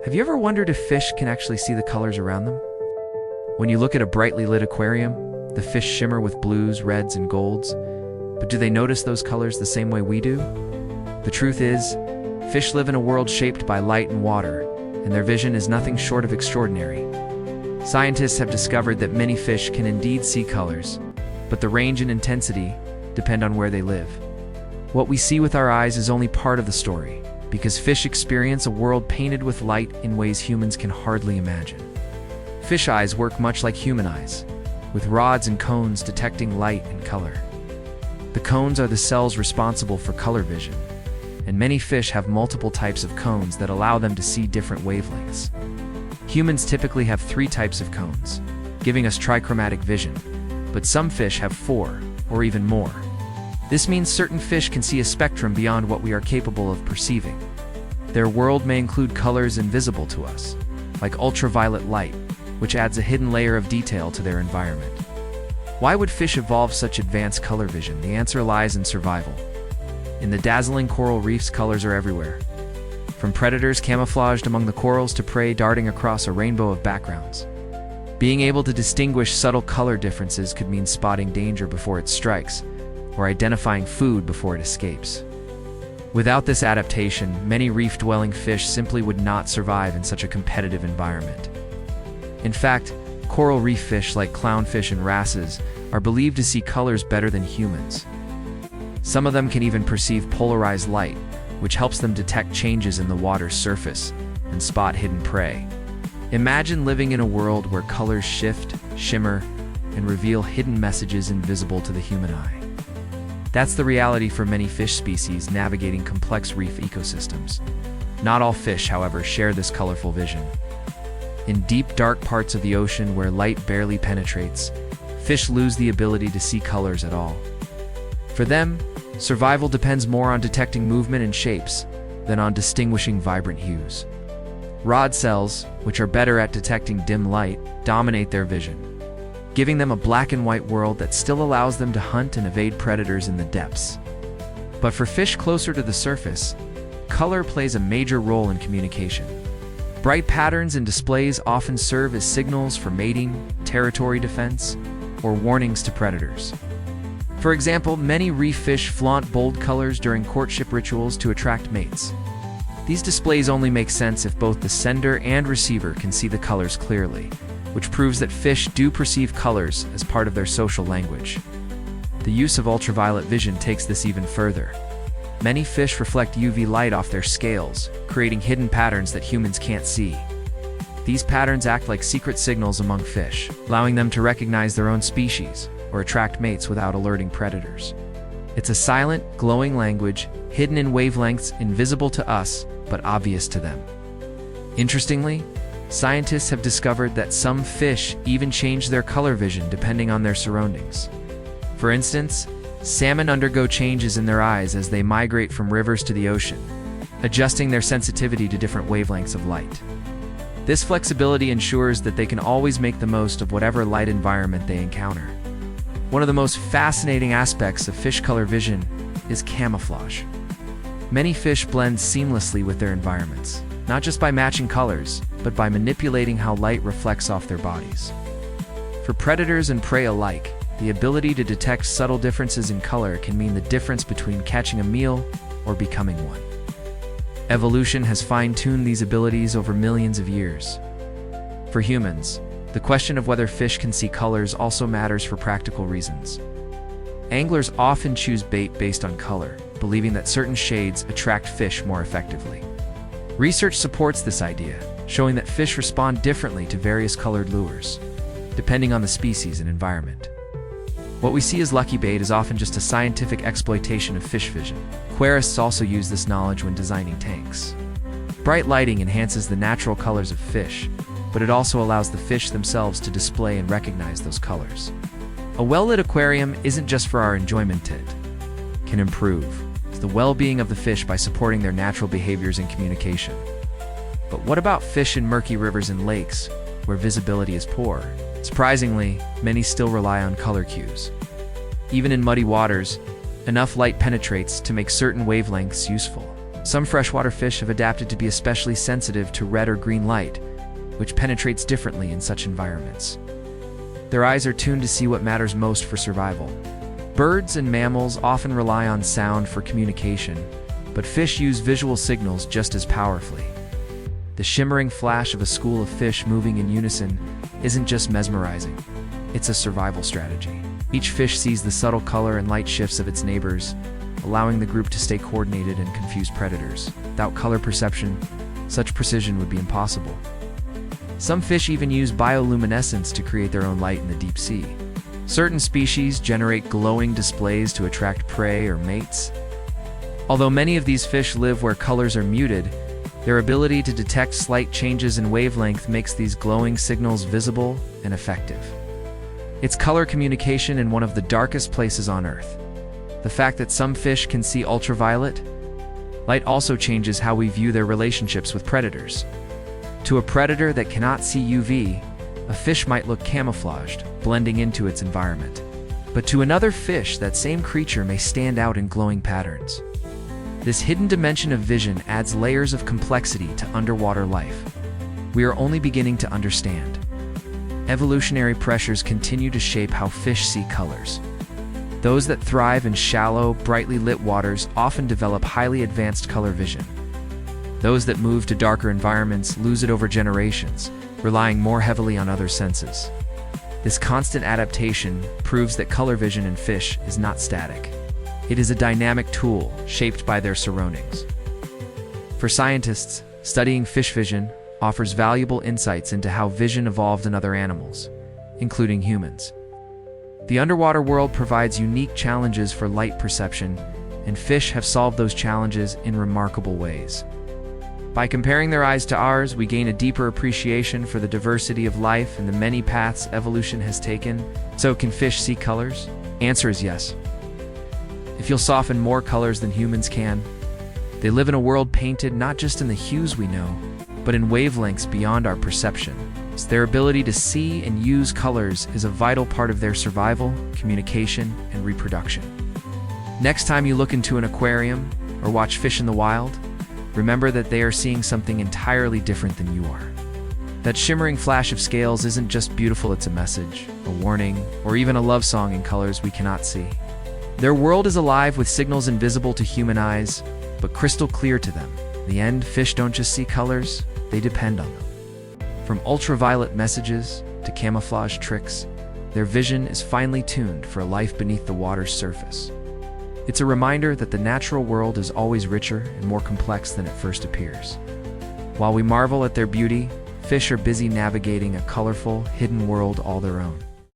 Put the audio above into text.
Have you ever wondered if fish can actually see the colors around them? When you look at a brightly lit aquarium, the fish shimmer with blues, reds, and golds. But do they notice those colors the same way we do? The truth is, fish live in a world shaped by light and water, and their vision is nothing short of extraordinary. Scientists have discovered that many fish can indeed see colors, but the range and intensity depend on where they live. What we see with our eyes is only part of the story, because fish experience a world painted with light in ways humans can hardly imagine. Fish eyes work much like human eyes, with rods and cones detecting light and color. The cones are the cells responsible for color vision, and many fish have multiple types of cones that allow them to see different wavelengths. Humans typically have 3 types of cones, giving us trichromatic vision, but some fish have 4, or even more. This means certain fish can see a spectrum beyond what we are capable of perceiving. Their world may include colors invisible to us, like ultraviolet light, which adds a hidden layer of detail to their environment. Why would fish evolve such advanced color vision? The answer lies in survival. In the dazzling coral reefs, colors are everywhere. From predators camouflaged among the corals to prey darting across a rainbow of backgrounds. Being able to distinguish subtle color differences could mean spotting danger before it strikes, or identifying food before it escapes. Without this adaptation, many reef-dwelling fish simply would not survive in such a competitive environment. In fact, coral reef fish like clownfish and wrasses are believed to see colors better than humans. Some of them can even perceive polarized light, which helps them detect changes in the water's surface and spot hidden prey. Imagine living in a world where colors shift, shimmer, and reveal hidden messages invisible to the human eye. That's the reality for many fish species navigating complex reef ecosystems. Not all fish, however, share this colorful vision. In deep, dark parts of the ocean where light barely penetrates, fish lose the ability to see colors at all. For them, survival depends more on detecting movement and shapes than on distinguishing vibrant hues. Rod cells, which are better at detecting dim light, dominate their vision, giving them a black and white world that still allows them to hunt and evade predators in the depths. But for fish closer to the surface, color plays a major role in communication. Bright patterns and displays often serve as signals for mating, territory defense, or warnings to predators. For example, many reef fish flaunt bold colors during courtship rituals to attract mates. These displays only make sense if both the sender and receiver can see the colors clearly, which proves that fish do perceive colors as part of their social language. The use of ultraviolet vision takes this even further. Many fish reflect UV light off their scales, creating hidden patterns that humans can't see. These patterns act like secret signals among fish, allowing them to recognize their own species or attract mates without alerting predators. It's a silent, glowing language, hidden in wavelengths invisible to us, but obvious to them. Interestingly, scientists have discovered that some fish even change their color vision depending on their surroundings. For instance, salmon undergo changes in their eyes as they migrate from rivers to the ocean, adjusting their sensitivity to different wavelengths of light. This flexibility ensures that they can always make the most of whatever light environment they encounter. One of the most fascinating aspects of fish color vision is camouflage. Many fish blend seamlessly with their environments, not just by matching colors, but by manipulating how light reflects off their bodies. For predators and prey alike, the ability to detect subtle differences in color can mean the difference between catching a meal or becoming one. Evolution has fine-tuned these abilities over millions of years. For humans, the question of whether fish can see colors also matters for practical reasons. Anglers often choose bait based on color, believing that certain shades attract fish more effectively. Research supports this idea, showing that fish respond differently to various colored lures, depending on the species and environment. What we see as lucky bait is often just a scientific exploitation of fish vision. Aquarists also use this knowledge when designing tanks. Bright lighting enhances the natural colors of fish, but it also allows the fish themselves to display and recognize those colors. A well-lit aquarium isn't just for our enjoyment, it can improve the well-being of the fish by supporting their natural behaviors and communication. But what about fish in murky rivers and lakes, where visibility is poor? Surprisingly, many still rely on color cues. Even in muddy waters, enough light penetrates to make certain wavelengths useful. Some freshwater fish have adapted to be especially sensitive to red or green light, which penetrates differently in such environments. Their eyes are tuned to see what matters most for survival. Birds and mammals often rely on sound for communication, but fish use visual signals just as powerfully. The shimmering flash of a school of fish moving in unison isn't just mesmerizing, it's a survival strategy. Each fish sees the subtle color and light shifts of its neighbors, allowing the group to stay coordinated and confuse predators. Without color perception, such precision would be impossible. Some fish even use bioluminescence to create their own light in the deep sea. Certain species generate glowing displays to attract prey or mates. Although many of these fish live where colors are muted, their ability to detect slight changes in wavelength makes these glowing signals visible and effective. It's color communication in one of the darkest places on Earth. The fact that some fish can see ultraviolet light also changes how we view their relationships with predators. To a predator that cannot see UV, a fish might look camouflaged, blending into its environment. But to another fish, that same creature may stand out in glowing patterns. This hidden dimension of vision adds layers of complexity to underwater life. We are only beginning to understand. Evolutionary pressures continue to shape how fish see colors. Those that thrive in shallow, brightly lit waters often develop highly advanced color vision. Those that move to darker environments lose it over generations, relying more heavily on other senses. This constant adaptation proves that color vision in fish is not static. It is a dynamic tool shaped by their surroundings. For scientists, studying fish vision offers valuable insights into how vision evolved in other animals, including humans. The underwater world provides unique challenges for light perception, and fish have solved those challenges in remarkable ways. By comparing their eyes to ours, we gain a deeper appreciation for the diversity of life and the many paths evolution has taken. So, can fish see colors? Answer is yes. If you'll soften more colors than humans can, they live in a world painted not just in the hues we know, but in wavelengths beyond our perception. Their ability to see and use colors is a vital part of their survival, communication, and reproduction. Next time you look into an aquarium or watch fish in the wild, remember that they are seeing something entirely different than you are. That shimmering flash of scales isn't just beautiful, it's a message, a warning, or even a love song in colors we cannot see. Their world is alive with signals invisible to human eyes, but crystal clear to them. In the end, fish don't just see colors, they depend on them. From ultraviolet messages to camouflage tricks, their vision is finely tuned for a life beneath the water's surface. It's a reminder that the natural world is always richer and more complex than it first appears. While we marvel at their beauty, fish are busy navigating a colorful, hidden world all their own.